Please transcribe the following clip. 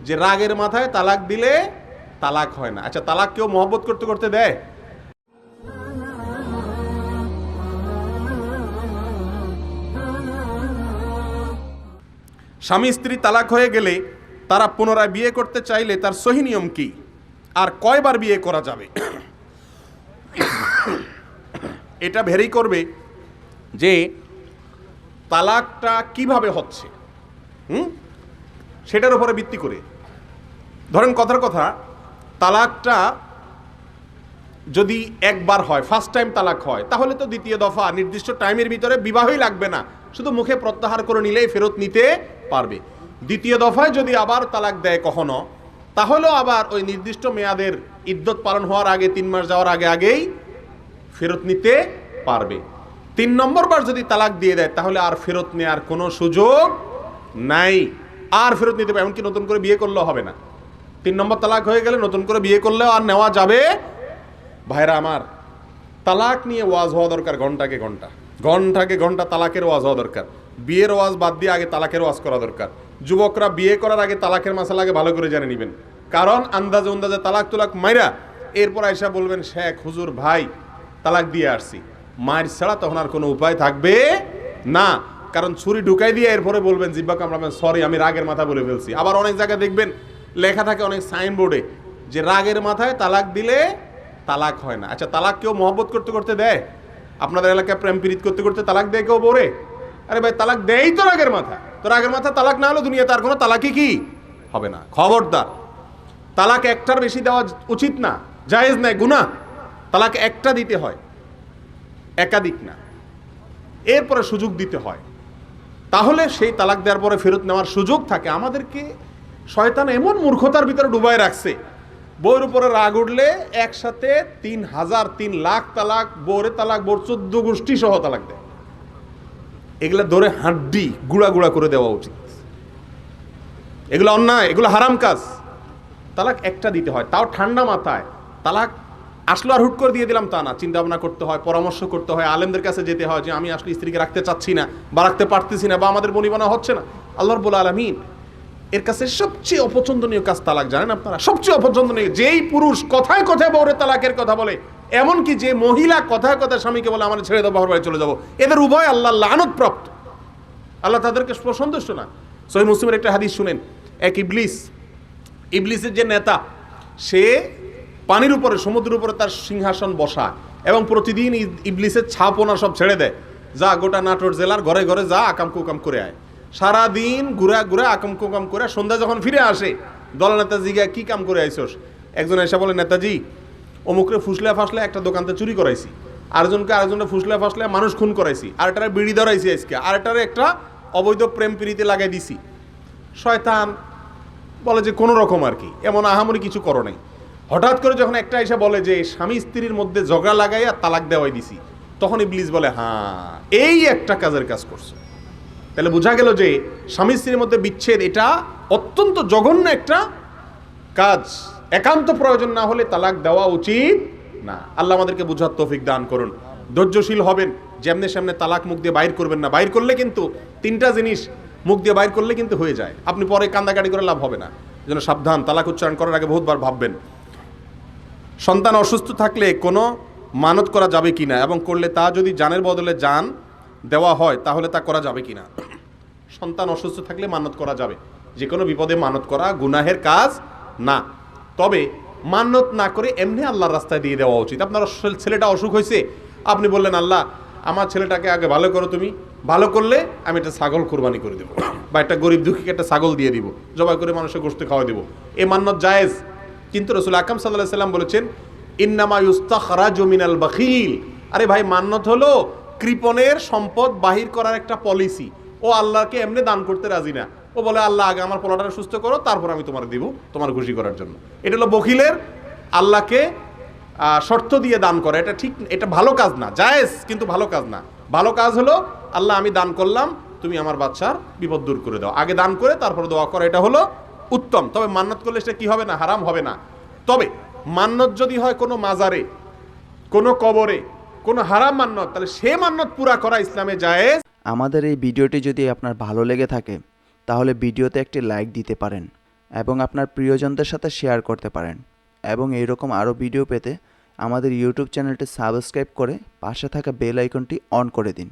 যে রাগের মাথায় তালাক দিলে তালাক হয় না। আচ্ছা, তালাক কেউ মহব্বত করতে করতে দেয়? স্বামী স্ত্রী তালাক হয়ে গেলে তারা পুনরায় বিয়ে করতে চাইলে তার সহি নিয়ম কি, আর কয়বার বিয়ে করা যাবে? এটা ভেরি করবে যে তালাকটা কিভাবে হচ্ছে, সেটার উপরে ভিত্তি করে। ধরেন কথার কথা, তালাকটা যদি একবার হয়, ফার্স্ট টাইম তালাক হয়, তাহলে তো দ্বিতীয় দফা নির্দিষ্ট টাইমের ভিতরে বিবাহই লাগবে না, শুধু মুখে প্রত্যাহার করে নিলেই ফেরত নিতে পারবে। দ্বিতীয় দফায় যদি আবার তালাক দেয় কখনো, তাহলেও আবার ওই নির্দিষ্ট মেয়াদের ইদ্যত পালন হওয়ার আগে 3 মাস যাওয়ার আগেই ফেরত নিতে পারবে। 3 নম্বর বার যদি তালাক দিয়ে দেয় তাহলে আর ফেরত নেওয়ার কোনো সুযোগ নাই, আর ফেরত নিতে পারে, এমনকি নতুন করে বিয়ে করলেও হবে না। 3 নম্বর তালাক হয়ে গেলে নতুন করে বিয়ে করলেও আর নেওয়া যাবে। ভাইরা আমার, তালাক নিয়ে ওয়াজ হওয়া দরকার ঘন্টাকে ঘন্টা, ঘন্টাকে ঘন্টা তালাকের ওয়াজ হওয়া দরকার। বিয়ের ওয়াজ বাদ দিয়ে আগে তালাকের ওয়াজ করা দরকার। যুবকরা বিয়ে করার আগে তালাকের মাসালা আগে ভালো করে জেনে নেবেন, কারণ আন্দাজে আন্দাজে তালাক তুলাক মাইরা এরপর আইসা বলবেন শেখ হুজুর ভাই তালাক দিয়ে আসছি, মায়ের ছাড়া তখন আর কোনো উপায় থাকবে না। কারণ ছুরি ঢুকাই দিয়ে এরপরে বলবেন জিব্বা কামড়াবেন, সরি আমি রাগের মাথা বলে ফেলছি। আবার অনেক জায়গায় দেখবেন লেখা থাকে অনেক সাইনবোর্ডে যে রাগের মাথায় তালাক দিলে তালাক হয় না। আচ্ছা, তালাক কেউ মহব্বত করতে করতে দেয়? আপনাদের এলাকায় প্রেম প্রীত করতে করতে তালাক দেয় কেউ বলে? আরে ভাই, তালাক দেয়ই তো রাগের মাথা। তো রাগের মাথা তালাক না হলে দুনিয়াতে আর কোনো তালাকই কি হবে না। খবরদার, তালাক একটার বেশি দেওয়া উচিত না, জায়েজ নাই, গুনাহ। তালাক একটা দিতে হয়, একাধিক না। এরপরে সুযোগ দিতে হয়, তাহলে সেই তালাক দেওয়ার পরে ফেরত নেওয়ার সুযোগ থাকে। আমাদেরকে শয়তান এমন মূর্খতার ভিতরে ডুবাই রাখছে, বউর উপরে রাগ উঠলে একসাথে 3,000 3 লাখ তালাক, বউরে তালাক, বউর 14 গোষ্ঠী সহ তালাক দেয়। এগুলা ধরে হাড্ডি গুঁড়া গুঁড়া করে দেওয়া উচিত। এগুলো অন্যায়, এগুলো হারাম কাজ। তালাক একটা দিতে হয়, তাও ঠান্ডা মাথায়। তালাক আসলো আর হুট করে দিয়ে দিলাম তা না, চিন্তা ভাবনা করতে হয়, পরামর্শ করতে হয়, আলেমদের কাছে যেতে হয় যে আমি আসলে স্ত্রীকে রাখতে চাচ্ছি না বা রাখতে পারতেছি না, বা আমাদের বনিবনা হচ্ছে না। আল্লাহ রাব্বুল আলামিন এর কাছে সবচেয়ে অপছন্দনীয় কাজ তালাক, জানেন আপনারা? সবচেয়ে অপছন্দনীয়। যেই পুরুষ কথায় কথায় বউরে তালাকের কথা বলে, এমনকি যে মহিলা কথায় কথায় স্বামীকে বলে আমার ছেড়ে দাও, বাবার বাড়ি চলে যাবো, এদের উভয় আল্লাহ লানত প্রাপ্ত। আল্লাহ তাদেরকে সন্তুষ্ট না। সহিহ মুসলিমের একটা হাদিস শুনেন, এক ইবলিসের যে নেতা, সে পানির উপরে, সমুদ্রের উপরে তার সিংহাসন বসা, এবং প্রতিদিন ইবলিসের ছাপনা সব ছেড়ে দেয়, যা গোটা নাটোর জেলার ঘরে ঘরে যা আকাম কুকাম করে আয়। সারাদিন ঘুরা ঘুরা আকাম কুকাম করে সন্ধ্যা যখন ফিরে আসে, দল নেতা জিজ্ঞাসা কি কাম করে আইসোস? একজন এসে বলে, নেতাজি অমুকরে ফুসলে ফাসলে একটা দোকানতে চুরি করাইছি, আরেকজনকে ফুসলে ফাসলে মানুষ খুন করাইছি, আরেকটারে বিড়ি ধরাইছি আজকে, আরেকটারে একটা অবৈধ প্রেম প্রীতি লাগাই দিছি। শয়তান বলে যে কোনো রকম আর কি, এমন আহামরি কিছু করো নাই। হঠাৎ করে যখন একটা এসে বলে যে স্বামী স্ত্রীর মধ্যে ঝগড়া লাগাইয়া তালাক দেওয়াই দিছি, তখন ইবলিস বলে হ্যাঁ এই একটা কাজের কাজ করছো। তাহলে বোঝা গেল যে স্বামী স্ত্রীর মধ্যে বিচ্ছেদ এটা অত্যন্ত জঘন্য একটা কাজ, একান্ত প্রয়োজন না হলে তালাক দেওয়া উচিত না। আল্লাহ আমাদেরকে বুঝার তৌফিক দান করুন। ধৈর্যশীল হবেন, যেমনে সামনে তালাক মুখ দিয়ে বাইর করবেন না। বাইর করলে কিন্তু 3টা জিনিস মুখ দিয়ে বাইর করলে কিন্তু হয়ে যায়, আপনি পরে কান্দাকাটি করে লাভ হবে না। যেন সাবধান, তালাক উচ্চারণ করার আগে বহুতবার ভাববেন। সন্তান অসুস্থ থাকলে কোনো মানত করা যাবে কিনা, এবং করলে তা যদি জানের বদলে জান দেওয়া হয় তাহলে তা করা যাবে কিনা? সন্তান অসুস্থ থাকলে মানত করা যাবে, যে কোনো বিপদে মানত করা গুনাহের কাজ না। তবে মানত না করে এমনি আল্লাহর রাস্তায় দিয়ে দেওয়া উচিত। আপনার ছেলেটা অসুখ হয়েছে, আপনি বললেন আল্লাহ আমার ছেলেটাকে আগে ভালো করো, তুমি ভালো করলে আমি একটা ছাগল কোরবানি করে দেবো, বা একটা গরিব দুঃখীকে একটা ছাগল দিয়ে দিব, জবাই করে মানুষের গোশত খাওয়া দেবো। এই মান্নত জায়েজ, কিন্তু রাসূল আকরাম সাল্লাল্লাহু আলাইহি সাল্লাম বলেছেন ইন্নামা ইউস্তাখরাজু মিনাল বাখিল। আরে ভাই, মান্নত হলো কৃপণের সম্পদ বাহির করার একটা পলিসি। ও আল্লাহকে এমনি দান করতে রাজি না, ও বলে আল্লাহ আগে আমার পোলাটা সুস্থ করো, তারপর আমি তোমার দিব, তোমার খুশি করার জন্য। এটা হলো বখিলের আল্লাহকে শর্ত দিয়ে দান করা। এটা ঠিক, এটা ভালো কাজ না, জায়েজ কিন্তু ভালো কাজ না। ভালো কাজ হলো আল্লাহ আমি দান করলাম, তুমি আমার বাচ্চার বিপদ দূর করে দাও, আগে দান করে তারপর দোয়া করো, এটা হলো উত্তম। তবে মান্নত করলে সেটা কি হবে না, হারাম হবে না। তবে মান্নত যদি হয় কোনো মাজারে, কোনো কবরে, কোনো হারাম মান্নত, তাহলে সে মান্নত পুরা করা ইসলামে জায়েজ। আমাদের এই ভিডিওটি যদি আপনার ভালো লেগে থাকে তাহলে ভিডিওতে একটি লাইক দিতে পারেন এবং আপনার প্রিয়জনদের সাথে শেয়ার করতে পারেন। এবং এইরকম আরও ভিডিও পেতে আমাদের ইউটিউব চ্যানেলটি সাবস্ক্রাইব করে পাশে থাকা বেল আইকনটি অন করে দিন।